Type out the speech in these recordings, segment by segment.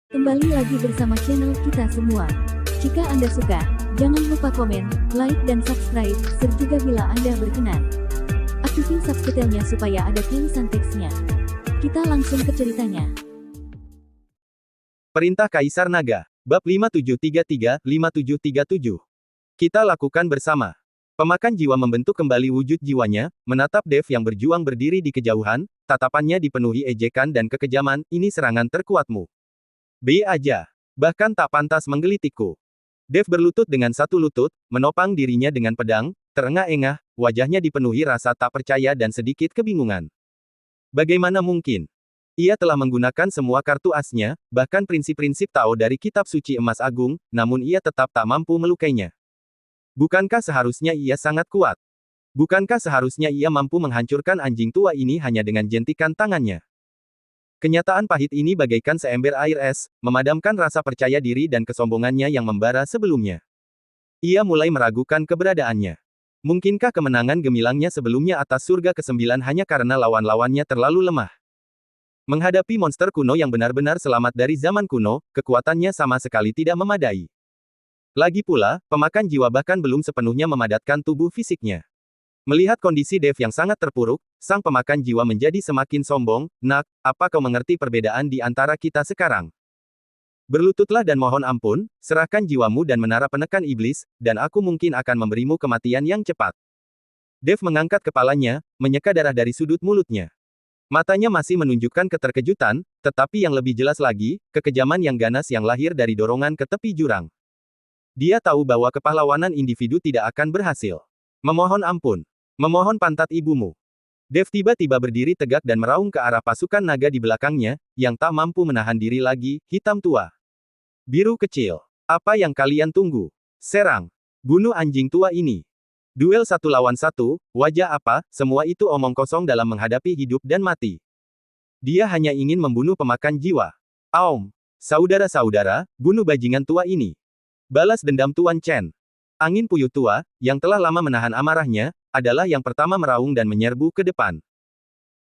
Kembali lagi bersama channel kita semua. Jika Anda suka, jangan lupa komen, like dan subscribe, serta bila Anda berkenan, aktifin subtitlenya supaya ada tulisan teksnya. Kita langsung ke ceritanya. Perintah Kaisar Naga, Bab 5733-5737. Kita lakukan bersama. Pemakan jiwa membentuk kembali wujud jiwanya, menatap Dev yang berjuang berdiri di kejauhan, tatapannya dipenuhi ejekan dan kekejaman, ini serangan terkuatmu. B aja. Bahkan tak pantas menggelitikku. Dev berlutut dengan satu lutut, menopang dirinya dengan pedang, terengah-engah, wajahnya dipenuhi rasa tak percaya dan sedikit kebingungan. Bagaimana mungkin? Ia telah menggunakan semua kartu asnya, bahkan prinsip-prinsip Tao dari Kitab Suci Emas Agung, namun ia tetap tak mampu melukainya. Bukankah seharusnya ia sangat kuat? Bukankah seharusnya ia mampu menghancurkan anjing tua ini hanya dengan jentikan tangannya? Kenyataan pahit ini bagaikan seember air es, memadamkan rasa percaya diri dan kesombongannya yang membara sebelumnya. Ia mulai meragukan keberadaannya. Mungkinkah kemenangan gemilangnya sebelumnya atas surga ke-9 hanya karena lawan-lawannya terlalu lemah? Menghadapi monster kuno yang benar-benar selamat dari zaman kuno, kekuatannya sama sekali tidak memadai. Lagi pula, pemakan jiwa bahkan belum sepenuhnya memadatkan tubuh fisiknya. Melihat kondisi Dev yang sangat terpuruk, sang pemakan jiwa menjadi semakin sombong. Nak, apa kau mengerti perbedaan di antara kita sekarang? Berlututlah dan mohon ampun, serahkan jiwamu dan menara penekan iblis, dan aku mungkin akan memberimu kematian yang cepat. Dev mengangkat kepalanya, menyeka darah dari sudut mulutnya. Matanya masih menunjukkan keterkejutan, tetapi yang lebih jelas lagi, kekejaman yang ganas yang lahir dari dorongan ke tepi jurang. Dia tahu bahwa kepahlawanan individu tidak akan berhasil. Memohon ampun. Memohon pantat ibumu. Dev tiba-tiba berdiri tegak dan meraung ke arah pasukan naga di belakangnya, yang tak mampu menahan diri lagi, hitam tua. Biru kecil. Apa yang kalian tunggu? Serang. Bunuh anjing tua ini. Duel 1 lawan 1, wajah apa, semua itu omong kosong dalam menghadapi hidup dan mati. Dia hanya ingin membunuh pemakan jiwa. Aum. Saudara-saudara, bunuh bajingan tua ini. Balas dendam Tuan Chen. Angin puyuh tua, yang telah lama menahan amarahnya, adalah yang pertama meraung dan menyerbu ke depan.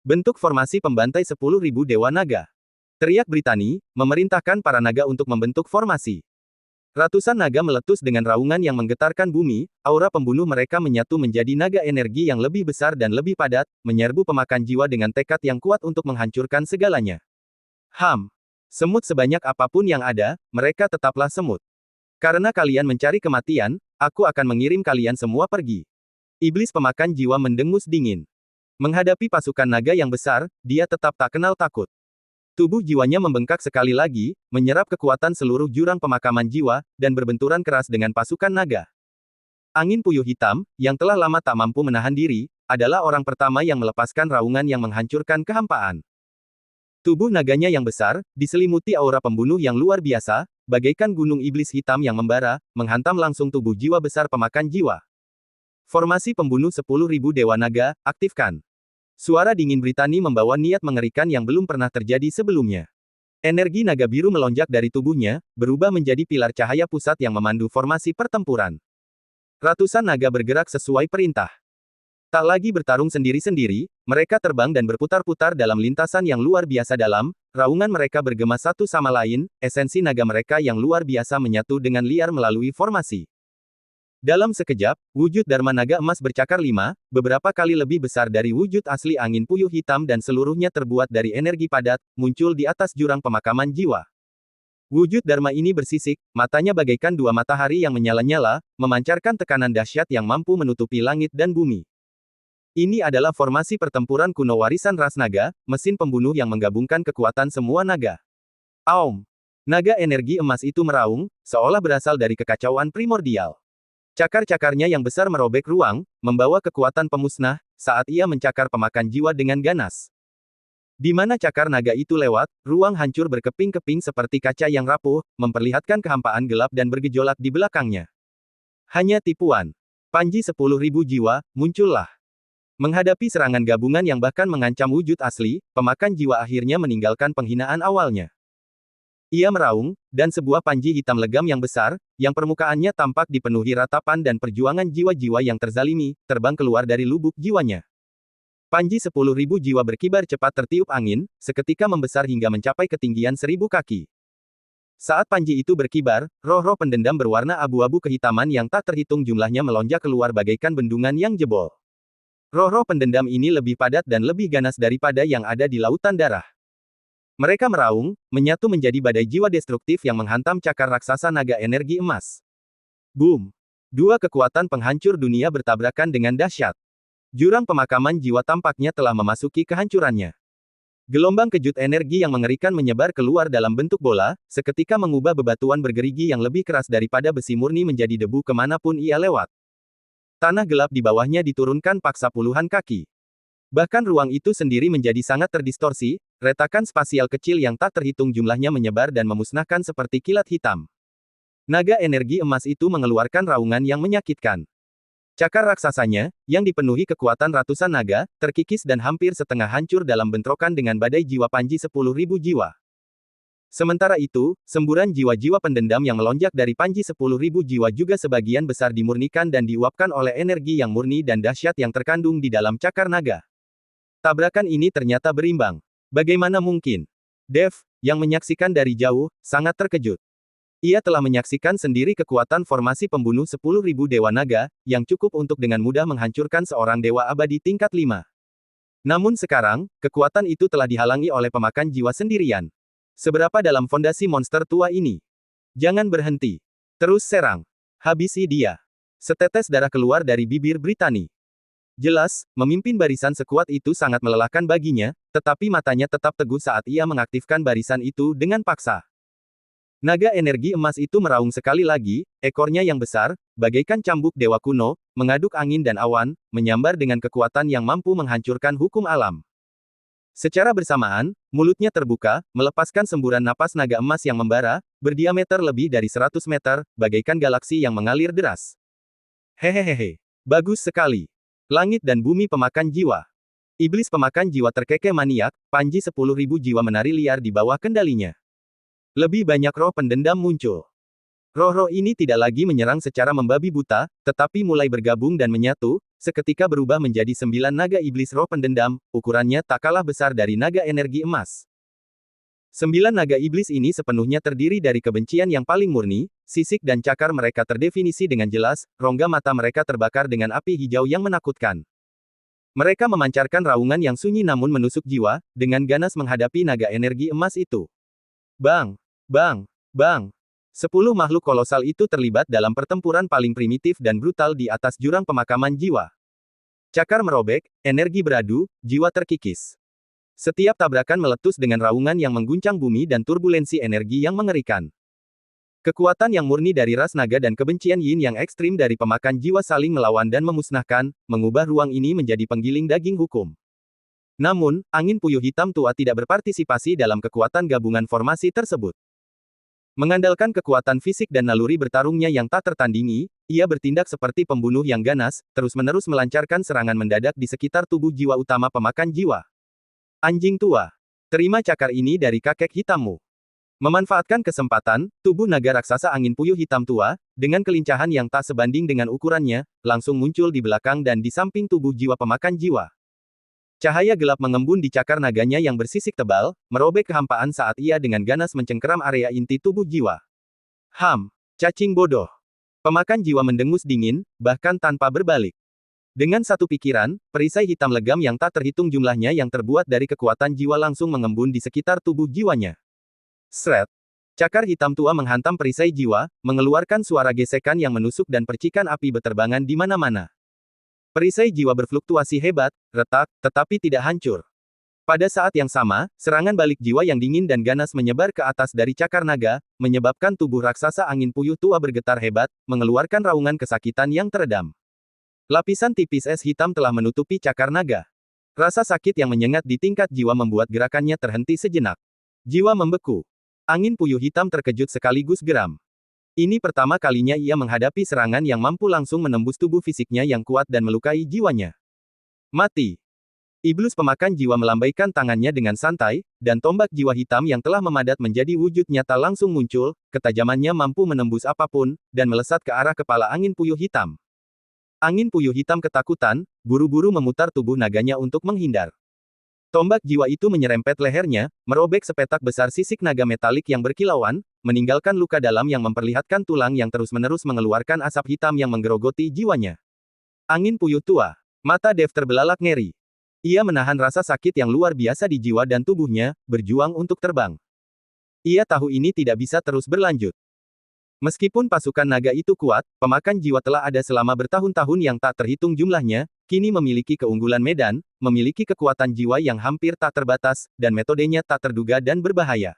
Bentuk formasi pembantai 10.000 Dewa Naga. Teriak Britani, memerintahkan para naga untuk membentuk formasi. Ratusan naga meletus dengan raungan yang menggetarkan bumi, aura pembunuh mereka menyatu menjadi naga energi yang lebih besar dan lebih padat, menyerbu pemakan jiwa dengan tekad yang kuat untuk menghancurkan segalanya. Semut sebanyak apapun yang ada, mereka tetaplah semut. Karena kalian mencari kematian, aku akan mengirim kalian semua pergi. Iblis pemakan jiwa mendengus dingin. Menghadapi pasukan naga yang besar, dia tetap tak kenal takut. Tubuh jiwanya membengkak sekali lagi, menyerap kekuatan seluruh jurang pemakaman jiwa, dan berbenturan keras dengan pasukan naga. Angin puyuh hitam, yang telah lama tak mampu menahan diri, adalah orang pertama yang melepaskan raungan yang menghancurkan kehampaan. Tubuh naganya yang besar, diselimuti aura pembunuh yang luar biasa, bagaikan gunung iblis hitam yang membara, menghantam langsung tubuh jiwa besar pemakan jiwa. Formasi pembunuh 10.000 Dewa Naga, aktifkan. Suara dingin Britani membawa niat mengerikan yang belum pernah terjadi sebelumnya. Energi naga biru melonjak dari tubuhnya, berubah menjadi pilar cahaya pusat yang memandu formasi pertempuran. Ratusan naga bergerak sesuai perintah. Tak lagi bertarung sendiri-sendiri, mereka terbang dan berputar-putar dalam lintasan yang luar biasa dalam, raungan mereka bergema satu sama lain, esensi naga mereka yang luar biasa menyatu dengan liar melalui formasi. Dalam sekejap, wujud Dharma Naga Emas bercakar 5, beberapa kali lebih besar dari wujud asli angin puyuh hitam dan seluruhnya terbuat dari energi padat, muncul di atas jurang pemakaman jiwa. Wujud Dharma ini bersisik, matanya bagaikan dua matahari yang menyala-nyala, memancarkan tekanan dahsyat yang mampu menutupi langit dan bumi. Ini adalah formasi pertempuran kuno warisan ras naga, mesin pembunuh yang menggabungkan kekuatan semua naga. Aum! Naga energi emas itu meraung, seolah berasal dari kekacauan primordial. Cakar-cakarnya yang besar merobek ruang, membawa kekuatan pemusnah, saat ia mencakar pemakan jiwa dengan ganas. Di mana cakar naga itu lewat, ruang hancur berkeping-keping seperti kaca yang rapuh, memperlihatkan kehampaan gelap dan bergejolak di belakangnya. Hanya tipuan. Panji 10.000 jiwa, muncullah. Menghadapi serangan gabungan yang bahkan mengancam wujud asli, pemakan jiwa akhirnya meninggalkan penghinaan awalnya. Ia meraung, dan sebuah panji hitam legam yang besar, yang permukaannya tampak dipenuhi ratapan dan perjuangan jiwa-jiwa yang terzalimi, terbang keluar dari lubuk jiwanya. Panji 10.000 jiwa berkibar cepat tertiup angin, seketika membesar hingga mencapai ketinggian 1.000 kaki. Saat panji itu berkibar, roh-roh pendendam berwarna abu-abu kehitaman yang tak terhitung jumlahnya melonjak keluar bagaikan bendungan yang jebol. Roh-roh pendendam ini lebih padat dan lebih ganas daripada yang ada di lautan darah. Mereka meraung, menyatu menjadi badai jiwa destruktif yang menghantam cakar raksasa naga energi emas. Boom! Dua kekuatan penghancur dunia bertabrakan dengan dahsyat. Jurang pemakaman jiwa tampaknya telah memasuki kehancurannya. Gelombang kejut energi yang mengerikan menyebar keluar dalam bentuk bola, seketika mengubah bebatuan bergerigi yang lebih keras daripada besi murni menjadi debu kemanapun ia lewat. Tanah gelap di bawahnya diturunkan paksa puluhan kaki. Bahkan ruang itu sendiri menjadi sangat terdistorsi, retakan spasial kecil yang tak terhitung jumlahnya menyebar dan memusnahkan seperti kilat hitam. Naga energi emas itu mengeluarkan raungan yang menyakitkan. Cakar raksasanya, yang dipenuhi kekuatan ratusan naga, terkikis dan hampir setengah hancur dalam bentrokan dengan badai jiwa panji 10.000 jiwa. Sementara itu, semburan jiwa-jiwa pendendam yang melonjak dari panji 10.000 jiwa juga sebagian besar dimurnikan dan diuapkan oleh energi yang murni dan dahsyat yang terkandung di dalam cakar naga. Tabrakan ini ternyata berimbang. Bagaimana mungkin? Dev, yang menyaksikan dari jauh, sangat terkejut. Ia telah menyaksikan sendiri kekuatan formasi pembunuh 10.000 dewa naga, yang cukup untuk dengan mudah menghancurkan seorang dewa abadi tingkat 5. Namun sekarang, kekuatan itu telah dihalangi oleh pemakan jiwa sendirian. Seberapa dalam fondasi monster tua ini? Jangan berhenti. Terus serang. Habisi dia. Setetes darah keluar dari bibir Brittany. Jelas, memimpin barisan sekuat itu sangat melelahkan baginya, tetapi matanya tetap teguh saat ia mengaktifkan barisan itu dengan paksa. Naga energi emas itu meraung sekali lagi, ekornya yang besar, bagaikan cambuk dewa kuno, mengaduk angin dan awan, menyambar dengan kekuatan yang mampu menghancurkan hukum alam. Secara bersamaan, mulutnya terbuka, melepaskan semburan napas naga emas yang membara, berdiameter lebih dari 100 meter, bagaikan galaksi yang mengalir deras. Hehehehe. Bagus sekali. Langit dan bumi pemakan jiwa. Iblis pemakan jiwa terkekeh maniak, panji 10.000 jiwa menari liar di bawah kendalinya. Lebih banyak roh pendendam muncul. Roh-roh ini tidak lagi menyerang secara membabi buta, tetapi mulai bergabung dan menyatu, seketika berubah menjadi 9 naga iblis roh pendendam, ukurannya tak kalah besar dari naga energi emas. 9 naga iblis ini sepenuhnya terdiri dari kebencian yang paling murni, sisik dan cakar mereka terdefinisi dengan jelas, rongga mata mereka terbakar dengan api hijau yang menakutkan. Mereka memancarkan raungan yang sunyi namun menusuk jiwa, dengan ganas menghadapi naga energi emas itu. Bang! Bang! Bang! 10 makhluk kolosal itu terlibat dalam pertempuran paling primitif dan brutal di atas jurang pemakaman jiwa. Cakar merobek, energi beradu, jiwa terkikis. Setiap tabrakan meletus dengan raungan yang mengguncang bumi dan turbulensi energi yang mengerikan. Kekuatan yang murni dari ras naga dan kebencian yin yang ekstrim dari pemakan jiwa saling melawan dan memusnahkan, mengubah ruang ini menjadi penggiling daging hukum. Namun, angin puyuh hitam tua tidak berpartisipasi dalam kekuatan gabungan formasi tersebut. Mengandalkan kekuatan fisik dan naluri bertarungnya yang tak tertandingi, ia bertindak seperti pembunuh yang ganas, terus-menerus melancarkan serangan mendadak di sekitar tubuh jiwa utama pemakan jiwa. Anjing tua. Terima cakar ini dari kakek hitammu. Memanfaatkan kesempatan, tubuh naga raksasa angin puyuh hitam tua, dengan kelincahan yang tak sebanding dengan ukurannya, langsung muncul di belakang dan di samping tubuh jiwa pemakan jiwa. Cahaya gelap mengembun di cakar naganya yang bersisik tebal, merobek kehampaan saat ia dengan ganas mencengkeram area inti tubuh jiwa. Cacing bodoh. Pemakan jiwa mendengus dingin, bahkan tanpa berbalik. Dengan satu pikiran, perisai hitam legam yang tak terhitung jumlahnya yang terbuat dari kekuatan jiwa langsung mengembun di sekitar tubuh jiwanya. Sret. Cakar hitam tua menghantam perisai jiwa, mengeluarkan suara gesekan yang menusuk dan percikan api beterbangan di mana-mana. Perisai jiwa berfluktuasi hebat, retak, tetapi tidak hancur. Pada saat yang sama, serangan balik jiwa yang dingin dan ganas menyebar ke atas dari cakar naga, menyebabkan tubuh raksasa angin puyuh tua bergetar hebat, mengeluarkan raungan kesakitan yang teredam. Lapisan tipis es hitam telah menutupi cakar naga. Rasa sakit yang menyengat di tingkat jiwa membuat gerakannya terhenti sejenak. Jiwa membeku. Angin puyuh hitam terkejut sekaligus geram. Ini pertama kalinya ia menghadapi serangan yang mampu langsung menembus tubuh fisiknya yang kuat dan melukai jiwanya. Mati. Iblis pemakan jiwa melambaikan tangannya dengan santai, dan tombak jiwa hitam yang telah memadat menjadi wujud nyata langsung muncul, ketajamannya mampu menembus apapun, dan melesat ke arah kepala angin puyuh hitam. Angin puyuh hitam ketakutan, buru-buru memutar tubuh naganya untuk menghindar. Tombak jiwa itu menyerempet lehernya, merobek sepetak besar sisik naga metalik yang berkilauan, meninggalkan luka dalam yang memperlihatkan tulang yang terus-menerus mengeluarkan asap hitam yang menggerogoti jiwanya. Angin puyuh tua. Mata Dev terbelalak ngeri. Ia menahan rasa sakit yang luar biasa di jiwa dan tubuhnya, berjuang untuk terbang. Ia tahu ini tidak bisa terus berlanjut. Meskipun pasukan naga itu kuat, pemakan jiwa telah ada selama bertahun-tahun yang tak terhitung jumlahnya, kini memiliki keunggulan medan, memiliki kekuatan jiwa yang hampir tak terbatas, dan metodenya tak terduga dan berbahaya.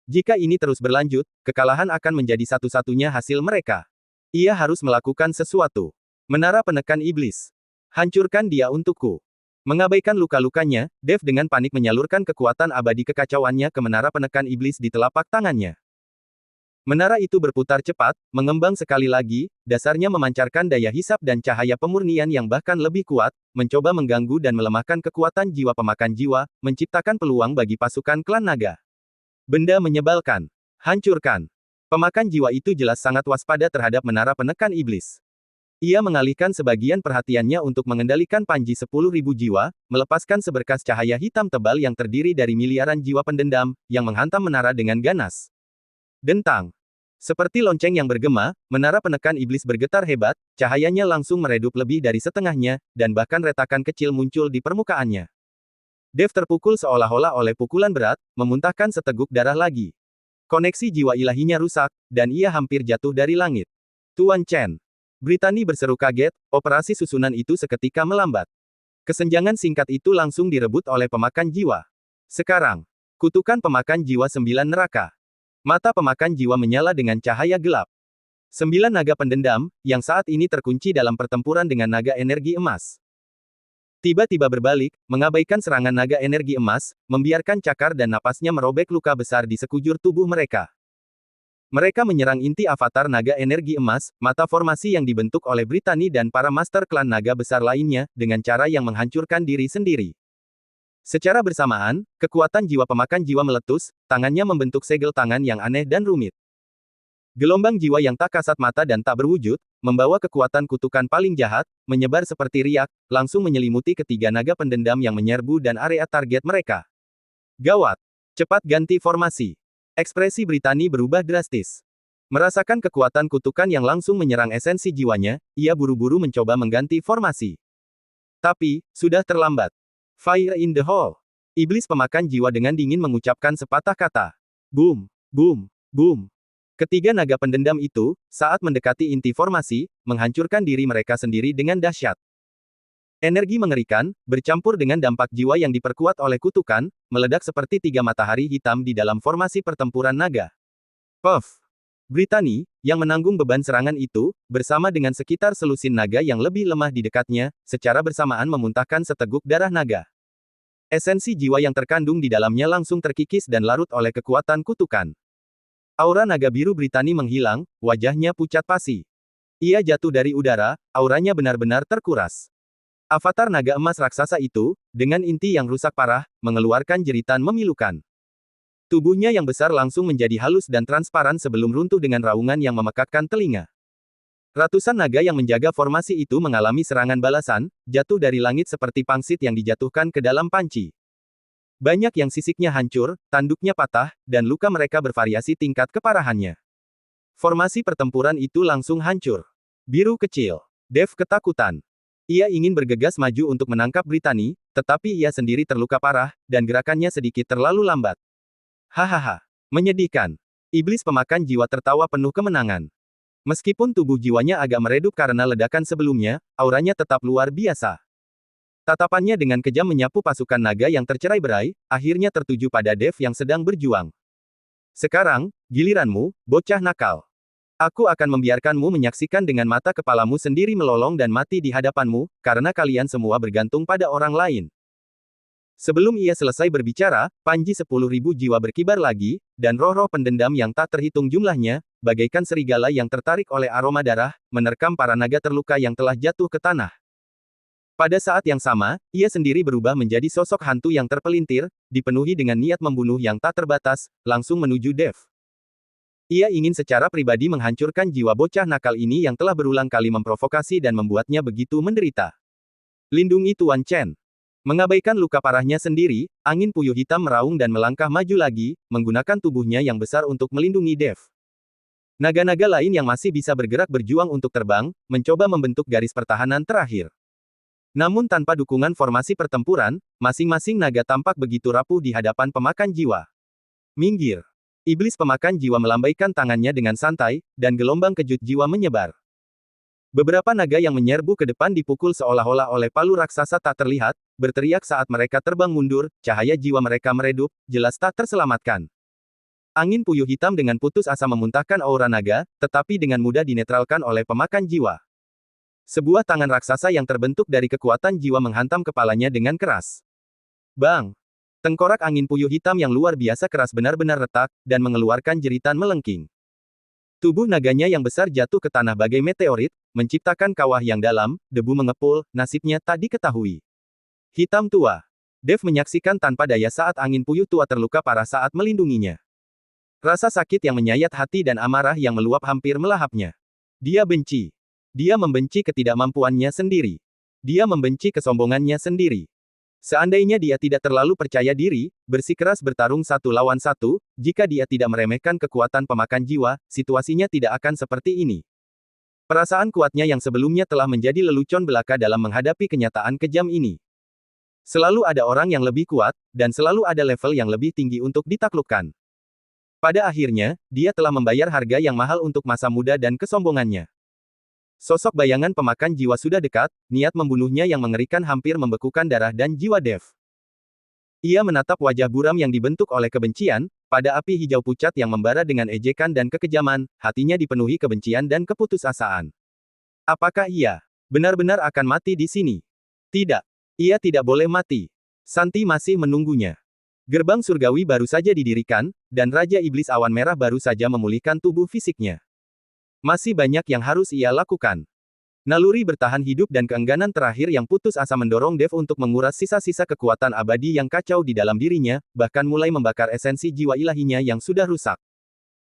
Jika ini terus berlanjut, kekalahan akan menjadi satu-satunya hasil mereka. Ia harus melakukan sesuatu. Menara penekan iblis. Hancurkan dia untukku. Mengabaikan luka-lukanya, Dev dengan panik menyalurkan kekuatan abadi kekacauannya ke menara penekan iblis di telapak tangannya. Menara itu berputar cepat, mengembang sekali lagi, dasarnya memancarkan daya hisap dan cahaya pemurnian yang bahkan lebih kuat, mencoba mengganggu dan melemahkan kekuatan jiwa pemakan jiwa, menciptakan peluang bagi pasukan klan naga. Benda menyebalkan. Hancurkan. Pemakan jiwa itu jelas sangat waspada terhadap menara penekan iblis. Ia mengalihkan sebagian perhatiannya untuk mengendalikan panji 10.000 jiwa, melepaskan seberkas cahaya hitam tebal yang terdiri dari miliaran jiwa pendendam, yang menghantam menara dengan ganas. Dentang. Seperti lonceng yang bergema, menara penekan iblis bergetar hebat, cahayanya langsung meredup lebih dari setengahnya, dan bahkan retakan kecil muncul di permukaannya. Dev terpukul seolah-olah oleh pukulan berat, memuntahkan seteguk darah lagi. Koneksi jiwa ilahinya rusak, dan ia hampir jatuh dari langit. Tuan Chen. Brittany berseru kaget, operasi susunan itu seketika melambat. Kesenjangan singkat itu langsung direbut oleh pemakan jiwa. Sekarang, kutukan pemakan jiwa 9 neraka. Mata pemakan jiwa menyala dengan cahaya gelap. 9 naga pendendam, yang saat ini terkunci dalam pertempuran dengan naga energi emas. Tiba-tiba berbalik, mengabaikan serangan naga energi emas, membiarkan cakar dan napasnya merobek luka besar di sekujur tubuh mereka. Mereka menyerang inti avatar naga energi emas, mata formasi yang dibentuk oleh Brittany dan para master klan naga besar lainnya, dengan cara yang menghancurkan diri sendiri. Secara bersamaan, kekuatan jiwa pemakan jiwa meletus, tangannya membentuk segel tangan yang aneh dan rumit. Gelombang jiwa yang tak kasat mata dan tak berwujud, membawa kekuatan kutukan paling jahat, menyebar seperti riak, langsung menyelimuti ketiga naga pendendam yang menyerbu dan area target mereka. Gawat! Cepat ganti formasi. Ekspresi Brittany berubah drastis. Merasakan kekuatan kutukan yang langsung menyerang esensi jiwanya, ia buru-buru mencoba mengganti formasi. Tapi, sudah terlambat. Fire in the hole. Iblis pemakan jiwa dengan dingin mengucapkan sepatah kata. Boom, boom, boom. Ketiga naga pendendam itu, saat mendekati inti formasi, menghancurkan diri mereka sendiri dengan dahsyat. Energi mengerikan, bercampur dengan dampak jiwa yang diperkuat oleh kutukan, meledak seperti 3 matahari hitam di dalam formasi pertempuran naga. Puff. Brittany, yang menanggung beban serangan itu, bersama dengan sekitar selusin naga yang lebih lemah di dekatnya, secara bersamaan memuntahkan seteguk darah naga. Esensi jiwa yang terkandung di dalamnya langsung terkikis dan larut oleh kekuatan kutukan. Aura naga biru Brittany menghilang, wajahnya pucat pasi. Ia jatuh dari udara, auranya benar-benar terkuras. Avatar naga emas raksasa itu, dengan inti yang rusak parah, mengeluarkan jeritan memilukan. Tubuhnya yang besar langsung menjadi halus dan transparan sebelum runtuh dengan raungan yang memekakkan telinga. Ratusan naga yang menjaga formasi itu mengalami serangan balasan, jatuh dari langit seperti pangsit yang dijatuhkan ke dalam panci. Banyak yang sisiknya hancur, tanduknya patah, dan luka mereka bervariasi tingkat keparahannya. Formasi pertempuran itu langsung hancur. Biru kecil. Dev ketakutan. Ia ingin bergegas maju untuk menangkap Brittany, tetapi ia sendiri terluka parah, dan gerakannya sedikit terlalu lambat. Hahaha. Menyedihkan. Iblis pemakan jiwa tertawa penuh kemenangan. Meskipun tubuh jiwanya agak meredup karena ledakan sebelumnya, auranya tetap luar biasa. Tatapannya dengan kejam menyapu pasukan naga yang tercerai-berai, akhirnya tertuju pada Dev yang sedang berjuang. Sekarang, giliranmu, bocah nakal. Aku akan membiarkanmu menyaksikan dengan mata kepalamu sendiri melolong dan mati di hadapanmu, karena kalian semua bergantung pada orang lain. Sebelum ia selesai berbicara, panji 10.000 jiwa berkibar lagi, dan roh-roh pendendam yang tak terhitung jumlahnya, bagaikan serigala yang tertarik oleh aroma darah, menerkam para naga terluka yang telah jatuh ke tanah. Pada saat yang sama, ia sendiri berubah menjadi sosok hantu yang terpelintir, dipenuhi dengan niat membunuh yang tak terbatas, langsung menuju Dev. Ia ingin secara pribadi menghancurkan jiwa bocah nakal ini yang telah berulang kali memprovokasi dan membuatnya begitu menderita. Lindungi Tuan Chen. Mengabaikan luka parahnya sendiri, angin puyuh hitam meraung dan melangkah maju lagi, menggunakan tubuhnya yang besar untuk melindungi Dev. Naga-naga lain yang masih bisa bergerak berjuang untuk terbang, mencoba membentuk garis pertahanan terakhir. Namun tanpa dukungan formasi pertempuran, masing-masing naga tampak begitu rapuh di hadapan pemakan jiwa. Minggir. Iblis pemakan jiwa melambaikan tangannya dengan santai, dan gelombang kejut jiwa menyebar. Beberapa naga yang menyerbu ke depan dipukul seolah-olah oleh palu raksasa tak terlihat, berteriak saat mereka terbang mundur, cahaya jiwa mereka meredup, jelas tak terselamatkan. Angin puyuh hitam dengan putus asa memuntahkan aura naga, tetapi dengan mudah dinetralkan oleh pemakan jiwa. Sebuah tangan raksasa yang terbentuk dari kekuatan jiwa menghantam kepalanya dengan keras. Bang! Tengkorak angin puyuh hitam yang luar biasa keras benar-benar retak, dan mengeluarkan jeritan melengking. Tubuh naganya yang besar jatuh ke tanah bagai meteorit, menciptakan kawah yang dalam, debu mengepul, nasibnya tak diketahui. Hitam tua. Dev menyaksikan tanpa daya saat angin puyuh tua terluka parah saat melindunginya. Rasa sakit yang menyayat hati dan amarah yang meluap hampir melahapnya. Dia benci. Dia membenci ketidakmampuannya sendiri. Dia membenci kesombongannya sendiri. Seandainya dia tidak terlalu percaya diri, bersikeras bertarung satu lawan satu, jika dia tidak meremehkan kekuatan pemakan jiwa, situasinya tidak akan seperti ini. Perasaan kuatnya yang sebelumnya telah menjadi lelucon belaka dalam menghadapi kenyataan kejam ini. Selalu ada orang yang lebih kuat, dan selalu ada level yang lebih tinggi untuk ditaklukkan. Pada akhirnya, dia telah membayar harga yang mahal untuk masa muda dan kesombongannya. Sosok bayangan pemakan jiwa sudah dekat, niat membunuhnya yang mengerikan hampir membekukan darah dan jiwa Dev. Ia menatap wajah buram yang dibentuk oleh kebencian, pada api hijau pucat yang membara dengan ejekan dan kekejaman, hatinya dipenuhi kebencian dan keputusasaan. Apakah ia benar-benar akan mati di sini? Tidak. Ia tidak boleh mati. Santi masih menunggunya. Gerbang surgawi baru saja didirikan, dan Raja Iblis Awan Merah baru saja memulihkan tubuh fisiknya. Masih banyak yang harus ia lakukan. Naluri bertahan hidup dan keengganan terakhir yang putus asa mendorong Dev untuk menguras sisa-sisa kekuatan abadi yang kacau di dalam dirinya, bahkan mulai membakar esensi jiwa ilahinya yang sudah rusak.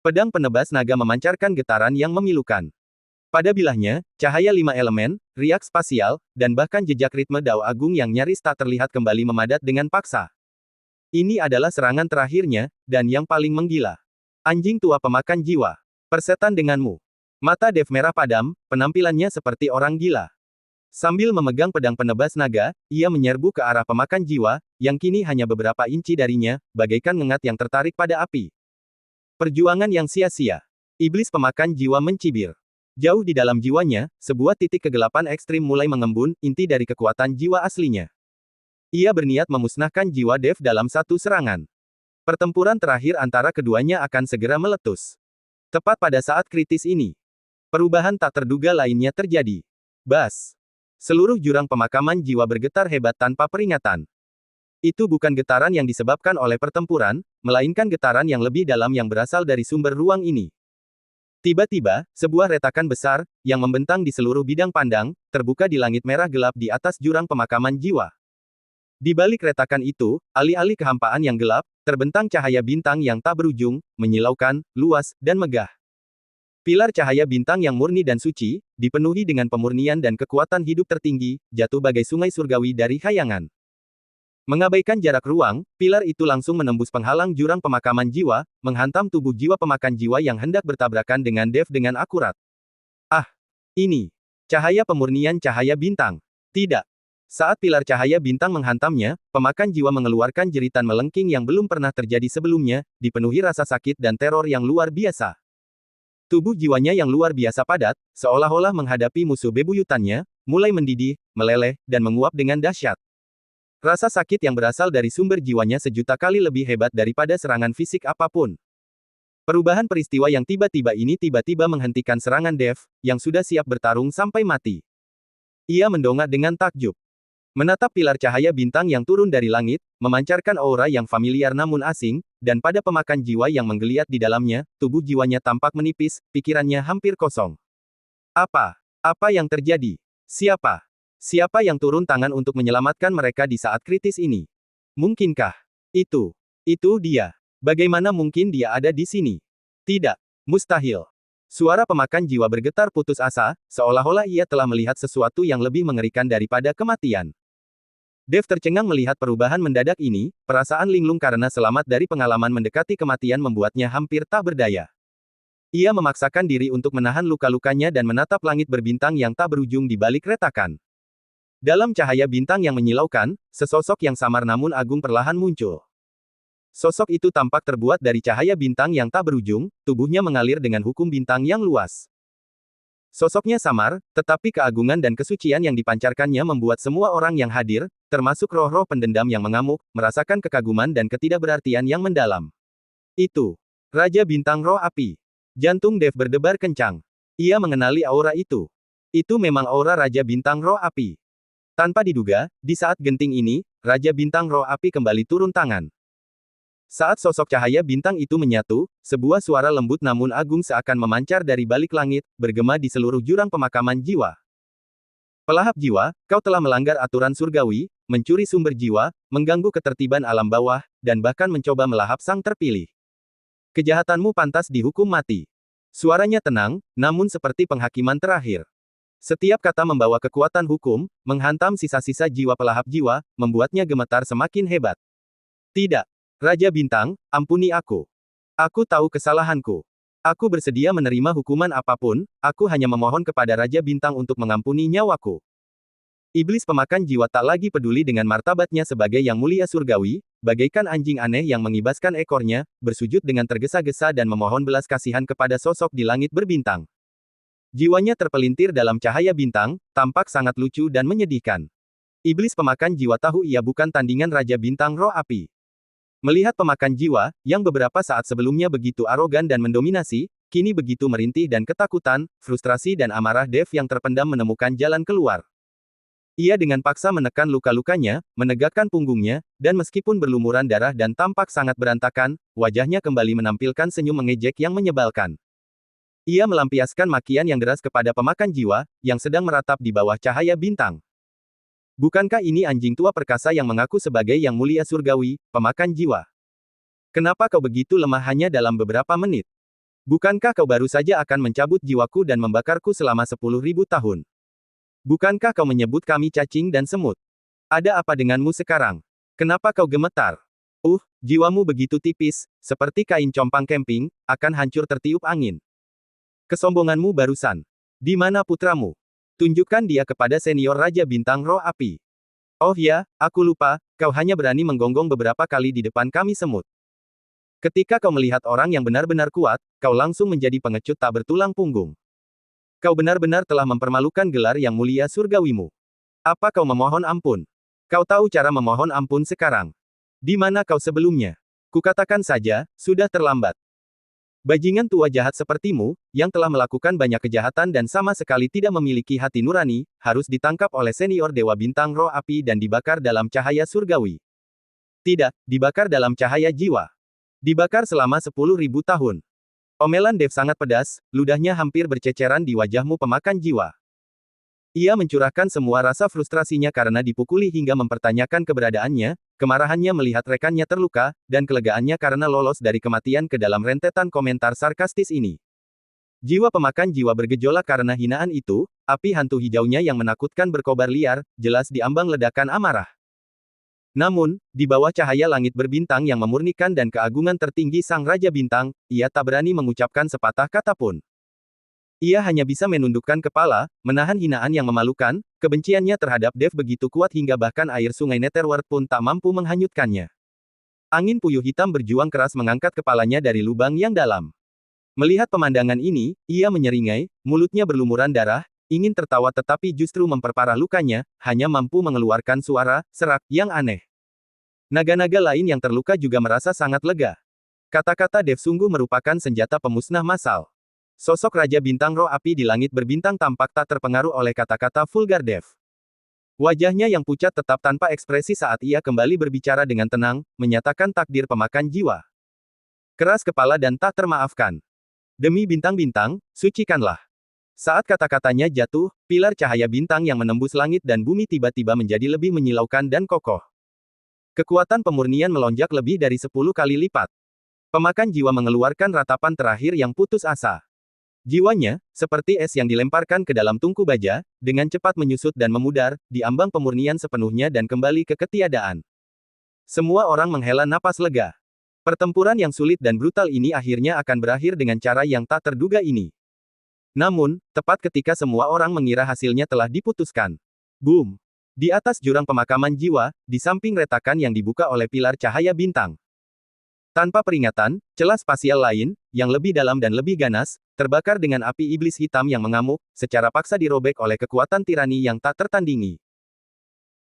Pedang penebas naga memancarkan getaran yang memilukan. Pada bilahnya, cahaya 5 elemen, riak spasial, dan bahkan jejak ritme Dao Agung yang nyaris tak terlihat kembali memadat dengan paksa. Ini adalah serangan terakhirnya, dan yang paling menggila. Anjing tua pemakan jiwa. Persetan denganmu. Mata Dev merah padam, penampilannya seperti orang gila. Sambil memegang pedang penebas naga, ia menyerbu ke arah pemakan jiwa, yang kini hanya beberapa inci darinya, bagaikan ngengat yang tertarik pada api. Perjuangan yang sia-sia. Iblis pemakan jiwa mencibir. Jauh di dalam jiwanya, sebuah titik kegelapan ekstrim mulai mengembun, inti dari kekuatan jiwa aslinya. Ia berniat memusnahkan jiwa Dev dalam satu serangan. Pertempuran terakhir antara keduanya akan segera meletus. Tepat pada saat kritis ini, perubahan tak terduga lainnya terjadi. Bas! Seluruh jurang pemakaman jiwa bergetar hebat tanpa peringatan. Itu bukan getaran yang disebabkan oleh pertempuran, melainkan getaran yang lebih dalam yang berasal dari sumber ruang ini. Tiba-tiba, sebuah retakan besar, yang membentang di seluruh bidang pandang, terbuka di langit merah gelap di atas jurang pemakaman jiwa. Di balik retakan itu, alih-alih kehampaan yang gelap, terbentang cahaya bintang yang tak berujung, menyilaukan, luas, dan megah. Pilar cahaya bintang yang murni dan suci, dipenuhi dengan pemurnian dan kekuatan hidup tertinggi, jatuh bagai sungai surgawi dari khayangan. Mengabaikan jarak ruang, pilar itu langsung menembus penghalang jurang pemakaman jiwa, menghantam tubuh jiwa pemakan jiwa yang hendak bertabrakan dengan Dev dengan akurat. Ah! Ini! Cahaya pemurnian cahaya bintang. Tidak! Saat pilar cahaya bintang menghantamnya, pemakan jiwa mengeluarkan jeritan melengking yang belum pernah terjadi sebelumnya, dipenuhi rasa sakit dan teror yang luar biasa. Tubuh jiwanya yang luar biasa padat, seolah-olah menghadapi musuh bebuyutannya, mulai mendidih, meleleh, dan menguap dengan dahsyat. Rasa sakit yang berasal dari sumber jiwanya sejuta kali lebih hebat daripada serangan fisik apapun. Perubahan peristiwa yang tiba-tiba ini tiba-tiba menghentikan serangan Dev, yang sudah siap bertarung sampai mati. Ia mendongak dengan takjub. Menatap pilar cahaya bintang yang turun dari langit, memancarkan aura yang familiar namun asing, dan pada pemakan jiwa yang menggeliat di dalamnya, tubuh jiwanya tampak menipis, pikirannya hampir kosong. Apa yang terjadi? Siapa yang turun tangan untuk menyelamatkan mereka di saat kritis ini? Mungkinkah itu dia? Bagaimana mungkin dia ada di sini? Tidak, mustahil. Suara pemakan jiwa bergetar putus asa, seolah-olah ia telah melihat sesuatu yang lebih mengerikan daripada kematian. Dev tercengang melihat perubahan mendadak ini, perasaan linglung karena selamat dari pengalaman mendekati kematian membuatnya hampir tak berdaya. Ia memaksakan diri untuk menahan luka-lukanya dan menatap langit berbintang yang tak berujung di balik retakan. Dalam cahaya bintang yang menyilaukan, sesosok yang samar namun agung perlahan muncul. Sosok itu tampak terbuat dari cahaya bintang yang tak berujung, tubuhnya mengalir dengan hukum bintang yang luas. Sosoknya samar, tetapi keagungan dan kesucian yang dipancarkannya membuat semua orang yang hadir, termasuk roh-roh pendendam yang mengamuk, merasakan kekaguman dan ketidakberartian yang mendalam. Itu Raja Bintang Roh Api. Jantung Dev berdebar kencang. Ia mengenali aura itu. Itu memang aura Raja Bintang Roh Api. Tanpa diduga, di saat genting ini, Raja Bintang Roh Api kembali turun tangan. Saat sosok cahaya bintang itu menyatu, sebuah suara lembut namun agung seakan memancar dari balik langit, bergema di seluruh jurang pemakaman jiwa. Pelahap jiwa, kau telah melanggar aturan surgawi, mencuri sumber jiwa, mengganggu ketertiban alam bawah, dan bahkan mencoba melahap sang terpilih. Kejahatanmu pantas dihukum mati. Suaranya tenang, namun seperti penghakiman terakhir. Setiap kata membawa kekuatan hukum, menghantam sisa-sisa jiwa pelahap jiwa, membuatnya gemetar semakin hebat. Tidak. Raja Bintang, ampuni aku. Aku tahu kesalahanku. Aku bersedia menerima hukuman apapun, aku hanya memohon kepada Raja Bintang untuk mengampuni nyawaku. Iblis pemakan jiwa tak lagi peduli dengan martabatnya sebagai yang mulia surgawi, bagaikan anjing aneh yang mengibaskan ekornya, bersujud dengan tergesa-gesa dan memohon belas kasihan kepada sosok di langit berbintang. Jiwanya terpelintir dalam cahaya bintang, tampak sangat lucu dan menyedihkan. Iblis pemakan jiwa tahu ia bukan tandingan Raja Bintang Roh Api. Melihat pemakan jiwa, yang beberapa saat sebelumnya begitu arogan dan mendominasi, kini begitu merintih dan ketakutan, frustrasi dan amarah Dev yang terpendam menemukan jalan keluar. Ia dengan paksa menekan luka-lukanya, menegakkan punggungnya, dan meskipun berlumuran darah dan tampak sangat berantakan, wajahnya kembali menampilkan senyum mengejek yang menyebalkan. Ia melampiaskan makian yang deras kepada pemakan jiwa, yang sedang meratap di bawah cahaya bintang. Bukankah ini anjing tua perkasa yang mengaku sebagai yang mulia surgawi, pemakan jiwa? Kenapa kau begitu lemah hanya dalam beberapa menit? Bukankah kau baru saja akan mencabut jiwaku dan membakarku selama 10.000 tahun? Bukankah kau menyebut kami cacing dan semut? Ada apa denganmu sekarang? Kenapa kau gemetar? Jiwamu begitu tipis, seperti kain compang camping, akan hancur tertiup angin. Kesombonganmu barusan. Di mana putramu? Tunjukkan dia kepada senior Raja Bintang Roh Api. Oh ya, aku lupa, kau hanya berani menggonggong beberapa kali di depan kami semut. Ketika kau melihat orang yang benar-benar kuat, kau langsung menjadi pengecut tak bertulang punggung. Kau benar-benar telah mempermalukan gelar yang mulia surgawimu. Apa kau memohon ampun? Kau tahu cara memohon ampun sekarang. Di mana kau sebelumnya? Kukatakan saja, sudah terlambat. Bajingan tua jahat sepertimu, yang telah melakukan banyak kejahatan dan sama sekali tidak memiliki hati nurani, harus ditangkap oleh senior Dewa Bintang Roh Api dan dibakar dalam cahaya surgawi. Tidak, dibakar dalam cahaya jiwa. Dibakar selama 10.000 tahun. Omelan Dev sangat pedas, ludahnya hampir berceceran di wajahmu pemakan jiwa. Ia mencurahkan semua rasa frustrasinya karena dipukuli hingga mempertanyakan keberadaannya, kemarahannya melihat rekannya terluka, dan kelegaannya karena lolos dari kematian ke dalam rentetan komentar sarkastis ini. Jiwa pemakan jiwa bergejolak karena hinaan itu, api hantu hijaunya yang menakutkan berkobar liar, jelas diambang ledakan amarah. Namun, di bawah cahaya langit berbintang yang memurnikan dan keagungan tertinggi Sang Raja Bintang, ia tak berani mengucapkan sepatah kata pun. Ia hanya bisa menundukkan kepala, menahan hinaan yang memalukan, kebenciannya terhadap Dev begitu kuat hingga bahkan air sungai Netherworld pun tak mampu menghanyutkannya. Angin puyuh hitam berjuang keras mengangkat kepalanya dari lubang yang dalam. Melihat pemandangan ini, ia menyeringai, mulutnya berlumuran darah, ingin tertawa tetapi justru memperparah lukanya, hanya mampu mengeluarkan suara, serak, yang aneh. Naga-naga lain yang terluka juga merasa sangat lega. Kata-kata Dev sungguh merupakan senjata pemusnah massal. Sosok Raja Bintang Roh Api di langit berbintang tampak tak terpengaruh oleh kata-kata vulgar Dev. Wajahnya yang pucat tetap tanpa ekspresi saat ia kembali berbicara dengan tenang, menyatakan takdir pemakan jiwa. Keras kepala dan tak termaafkan. Demi bintang-bintang, sucikanlah. Saat kata-katanya jatuh, pilar cahaya bintang yang menembus langit dan bumi tiba-tiba menjadi lebih menyilaukan dan kokoh. Kekuatan pemurnian melonjak lebih dari 10 kali lipat. Pemakan jiwa mengeluarkan ratapan terakhir yang putus asa. Jiwanya, seperti es yang dilemparkan ke dalam tungku baja, dengan cepat menyusut dan memudar, di ambang pemurnian sepenuhnya dan kembali ke ketiadaan. Semua orang menghela napas lega. Pertempuran yang sulit dan brutal ini akhirnya akan berakhir dengan cara yang tak terduga ini. Namun, tepat ketika semua orang mengira hasilnya telah diputuskan. Boom! Di atas jurang pemakaman jiwa, di samping retakan yang dibuka oleh pilar cahaya bintang. Tanpa peringatan, celah spasial lain, yang lebih dalam dan lebih ganas, terbakar dengan api iblis hitam yang mengamuk, secara paksa dirobek oleh kekuatan tirani yang tak tertandingi.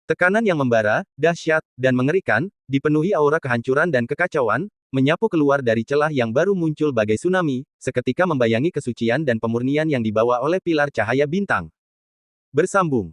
Tekanan yang membara, dahsyat, dan mengerikan, dipenuhi aura kehancuran dan kekacauan, menyapu keluar dari celah yang baru muncul bagai tsunami, seketika membayangi kesucian dan pemurnian yang dibawa oleh pilar cahaya bintang. Bersambung.